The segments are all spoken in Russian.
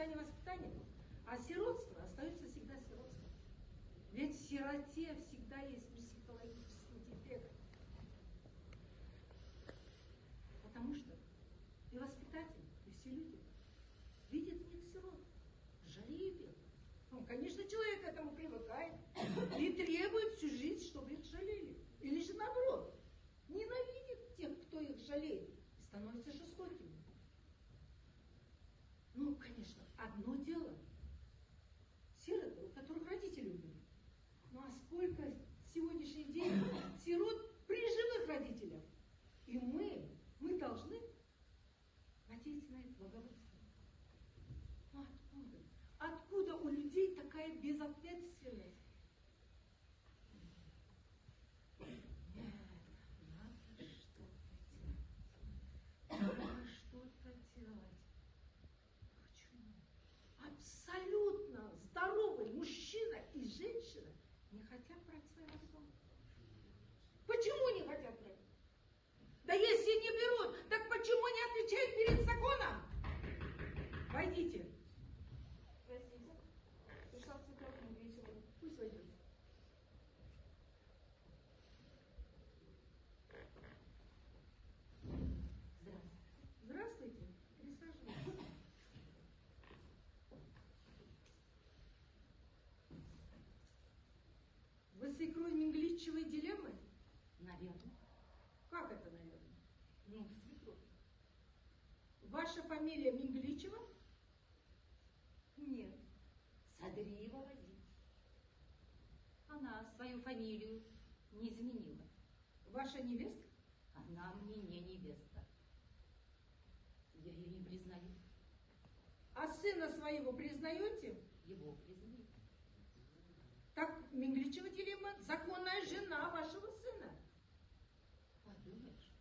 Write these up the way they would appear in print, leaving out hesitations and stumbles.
воспитание, а сиротство остается всегда сиротством. Ведь в сироте всегда есть психологический дефект. Потому что и воспитатель, и все люди видят в них сирот, жалеют их. Ну, конечно, человек к этому привыкает и требует всю жизнь, чтобы их жалели. Или же наоборот, ненавидит тех, кто их жалеет, и становится жестоким. Ну, конечно, одно дело сироты, у которых родители умерли. Ну а сколько в сегодняшний день сирот при живых родителях? И мы должны надеяться на это благоволение. Ну откуда? Откуда у людей такая безответственность? Нет, надо что-то делать. Почему? Абсолютно здоровый мужчина и женщина не хотят брать своего ребенка. Почему не хотят брать? Да если не берут, так почему не отвечают перед законом? Войдите. Простите, пришла с Петровым вечером. Пусть войдет. Здравствуйте. Присаживайтесь. Вы свекровь Мингличевой дилеммы? Наверное. Как это, наверное? Ну, свекровь. Ваша фамилия Мингличева? Нет. Садриева Вазиль. Она свою фамилию не изменила. Ваша невестка? Она мне не невеста. Я ее не признаю. А сына своего признаете? Его признаю. Так, Мингличева дилемма – законная жена вашего сына. Подумаешь.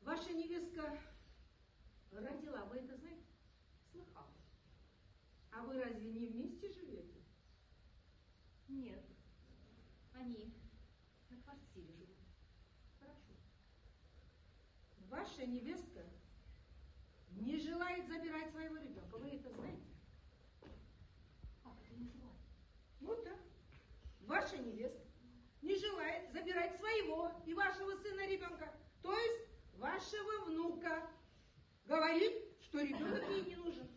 Ваша невестка родила, вы это знаете? Слыхала. А вы разве не вместе живете? Нет. Они на квартире живут. Хорошо. Ваша невестка не желает забирать своего ребенка. Вы это знаете? Как это не желает? Вот так. Ваша невестка не желает забирать своего и вашего сына ребенка, то есть вашего внука. Говорит, что ребенок ей не нужен.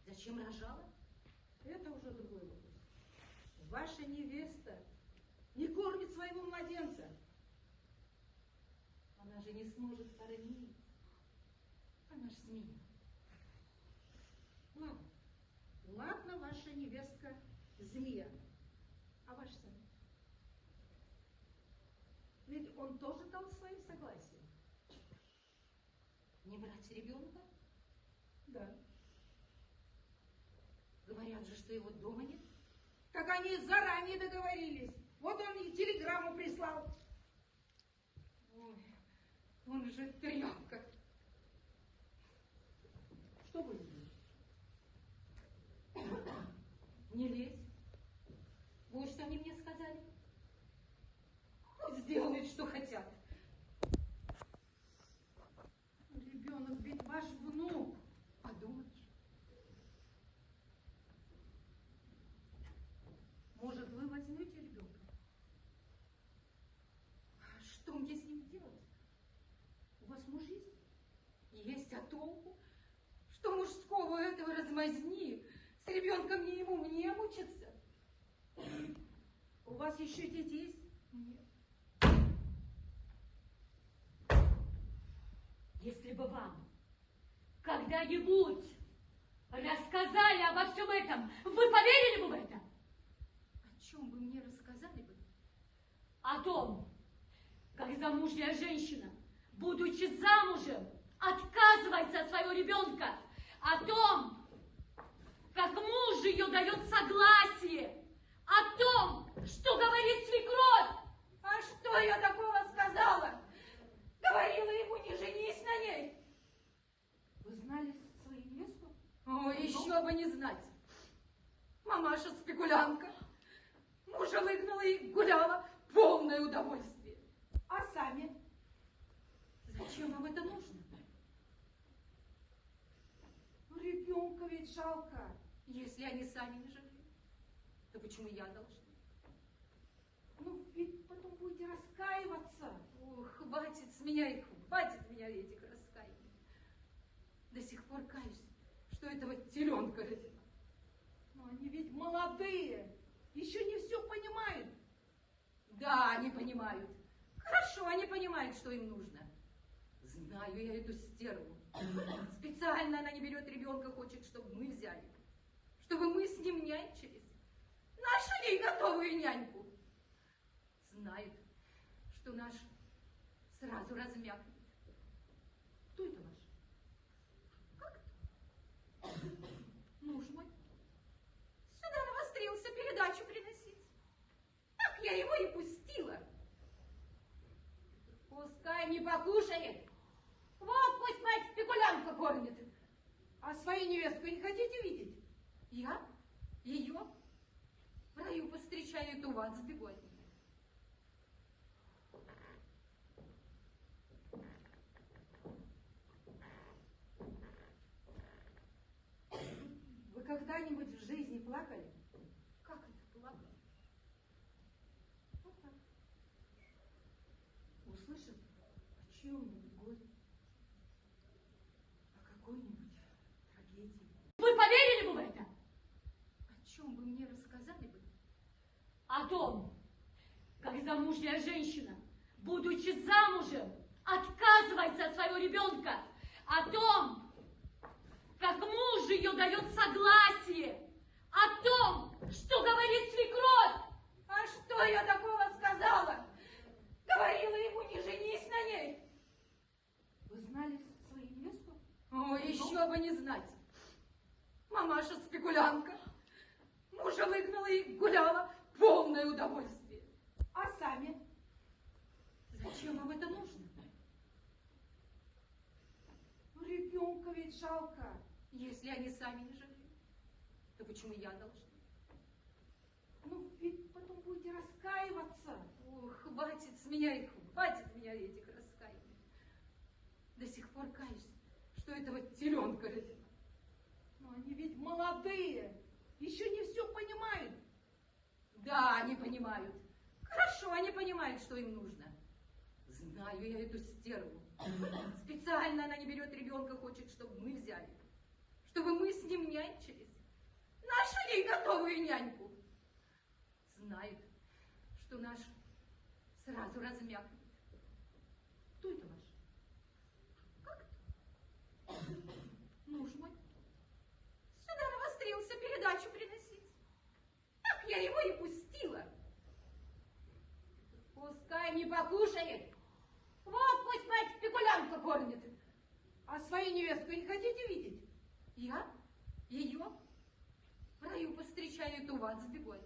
Зачем рожала? Это уже другой вопрос. Ваша невеста не кормит своего младенца. Она же не сможет кормить. Она же змея. Ладно. Ладно, ваша невестка змея. А ваш сын? Ведь он тоже дал своим согласием. Не брать ребенка? Да. Говорят же, что его дома нет. Так они заранее договорились. Вот он и телеграмму прислал. Ой, он же тряпка. Что будет? Не лезь. Вот что они мне сказали. Пусть сделают, что хотят. Ребенок ведь ваш внук. Подумаешь. Может, вы возьмете ребенка? Что мне с ним делать? У вас муж есть? Есть, а толку? Что мужского этого размазни? С ребенком не ему, мне мучиться? У вас еще дети есть? Нет. Если бы вам когда-нибудь рассказали обо всем этом, вы поверили бы в это? О чем вы мне рассказали бы? О том, как замужняя женщина, будучи замужем, отказывается от своего ребенка. О том, как муж ее дает согласие. О том, что говорит свекровь. А что я такого сказала? Говорила ему, не женись на ней. Вы знали свою невестку? О, еще бы не знать. Мамаша спекулянка. Мужа выгнала и гуляла. Полное удовольствие. А сами? Зачем вам это нужно? Ребенок ребенка ведь жалко. Если они сами не жалеют, то почему я должна? Ну, ведь потом будете раскаиваться. Ох, хватит с меня их, хватит меня этих раскаяний. До сих пор каюсь, что этого теленка родила. Но они ведь молодые, еще не все понимают. Да, они понимают. Хорошо, они понимают, что им нужно. Знаю я эту стерву. Специально она не берет ребенка, хочет, чтобы мы взяли. Чтобы мы с ним нянчились. Нашли готовую няньку. Знает, что наш сразу размякнет. Кто это ваш? Как это? Муж мой. Сюда навострился передачу приносить. Так я его и пустила. Пускай не покушает. Вот пусть мать спекулянтка кормит. А свою невестку не хотите видеть? Я? Ее? В раю повстречаю эту ват с бегой. Вы когда-нибудь в жизни плакали? Как это плакать? Вот так. Услышав о чьем-нибудь горе, о какой-нибудь трагедии. Вы поверили бы в это? О чем вы мне рассказали бы? О том, как замужняя женщина, будучи замужем, отказывается от своего ребенка. О том, как муж ее дает согласие. О том, что говорит свекровь. А что я такого сказала? Говорила ему, не женись на ней. Вы знали свою невесту? О, еще бы не знать. Мамаша спекулянтка. Мужа выгнала и гуляла. Полное удовольствие. А сами? Зачем вам это нужно? Ну, ребенка ведь жалко. Если они сами не жалеют, то почему я должна? Ну, ведь потом будете раскаиваться. Ох, хватит с меня их, хватит меня этих раскаяний. До сих пор каюсь, что этого теленка родила. Но они ведь молодые, еще не все понимают. Да, они понимают. Хорошо, они понимают, что им нужно. Знаю я эту стерву. Специально она не берет ребенка, хочет, чтобы мы взяли. Чтобы мы с ним нянчились. Нашли готовую няньку. Знает, что наш сразу размякнет. Кто это ваш? Как это? Муж мой. Сюда навострился передачу приносить. Так я его и пустила. Пускай не покушает. Вот пусть мать спекулянтка кормит. А свою невестку не хотите видеть? Я? Ее? В раю повстречаю эту ват с бегой.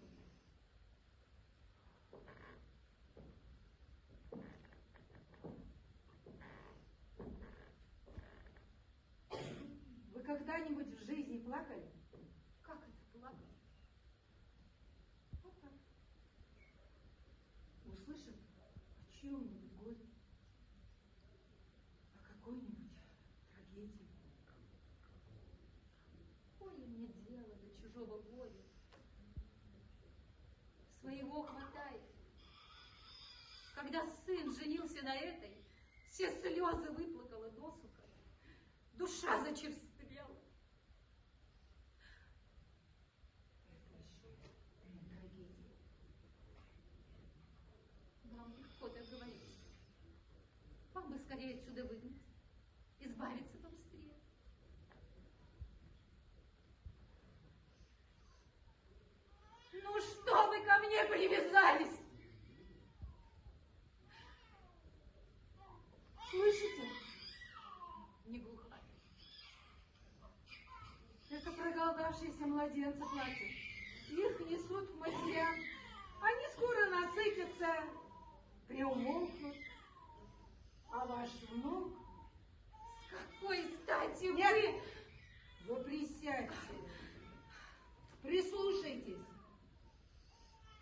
Вы когда-нибудь в жизни плакали? Как это плакать? Вот так. Услышав о чьем-нибудь горе, о какой-нибудь трагедии. Какое мне дело до чужого горя? Своего хватает. Когда сын женился на этой, все слезы выплакала досуха. Душа зачерствела. Это еще не трагедия. Вам легко так говорить. Вам бы скорее отсюда выгнать, избавиться побыстрее. Ну что вы ко мне привязались? Слышите? Не глухая. Это проголодавшиеся младенцы плачут. Их несут к матерям. Они скоро насытятся, приумолкнут. А ваш внук... С какой стати Нет, вы присядьте. Прислушайтесь.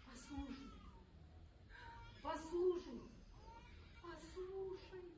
Послушайте. Послушайте. Послушайте.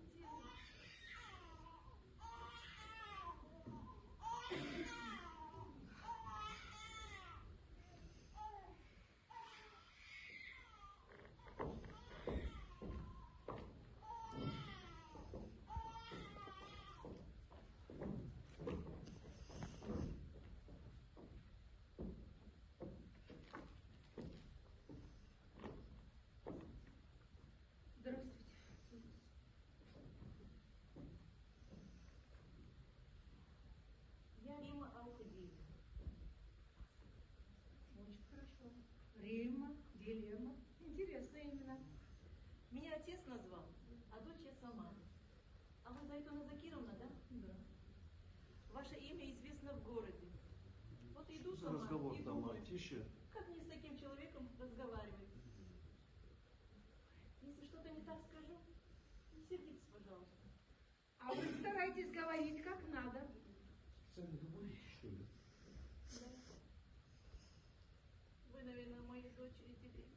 Римма. Римма, Дилемма. Интересные имена. Меня отец назвал, а дочь я сама. А вы Зайтуна Закировна, да? Да. Ваше имя известно в городе. Вот иду Что за сама разговор и там, думаю, тише? как мне с таким человеком разговаривать? Если что-то не так скажу, не сердитесь, пожалуйста. А вы старайтесь говорить как надо. Специально говорите, что ли? Да. Вы, наверное, моей дочери Дилемме.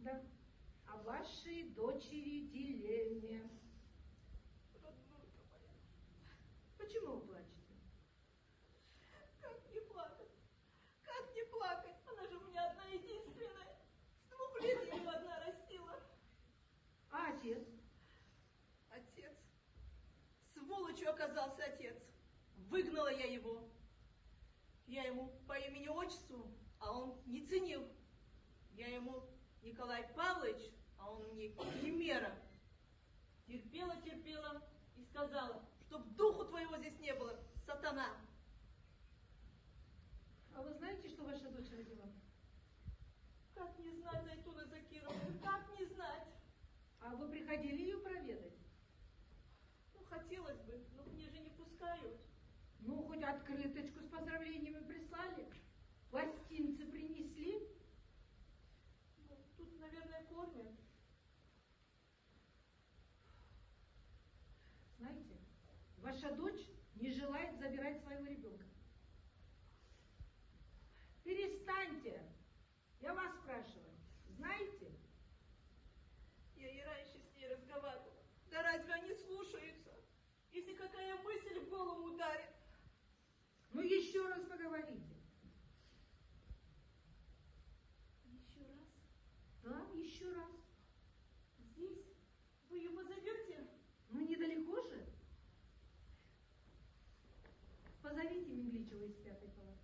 Да. О вашей дочери Дилемме. Роднулька моя. Почему вы плачете? Как не плакать? Как не плакать? Она же у меня одна единственная. С 2 лет я ее одна растила. А отец? Отец. Сволочью оказался отец. Выгнала я его. Я ему по имени-отчеству, а он не ценил. Я ему Николай Павлович, а он мне Химера. Терпела и сказала, чтоб духу твоего здесь не было, сатана. А вы знаете, что ваша дочь родила? Как не знать, Зайтуна Закировна, как не знать? А вы приходили ее проведать? Ну, хотелось бы, но мне же не пускают. Ну, хоть открыточку с поздравлениями прислали? Гостинцы принесли? Ну, тут, наверное, кормят. Знаете, ваша дочь не желает забирать своего ребенка. Перестаньте. Я вас спрашиваю. Знаете? Я и раньше с ней разговаривала. Да разве они слушаются? Если какая мысль в голову ударит. Ну, еще раз поговорите. Еще раз. Да, еще раз. Здесь? Вы ее позовете? Ну, недалеко же. Позовите Мегличева из 5-й палаты.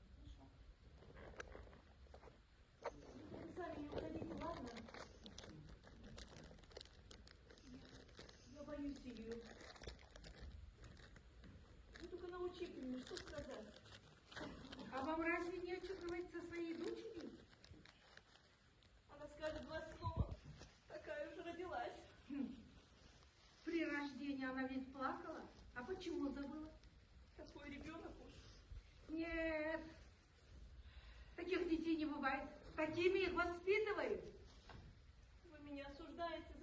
Вы сами не уходите, ладно? Я боюсь ее. Вы только научите меня, что сказать. А вам разве не о чем говорить со своей дочерью? Она скажет 2 слова. Такая уже родилась. При рождении она ведь плакала. А почему забыла? Такой ребенок уж. Нет, таких детей не бывает. Такими их воспитывают. Вы меня осуждаете,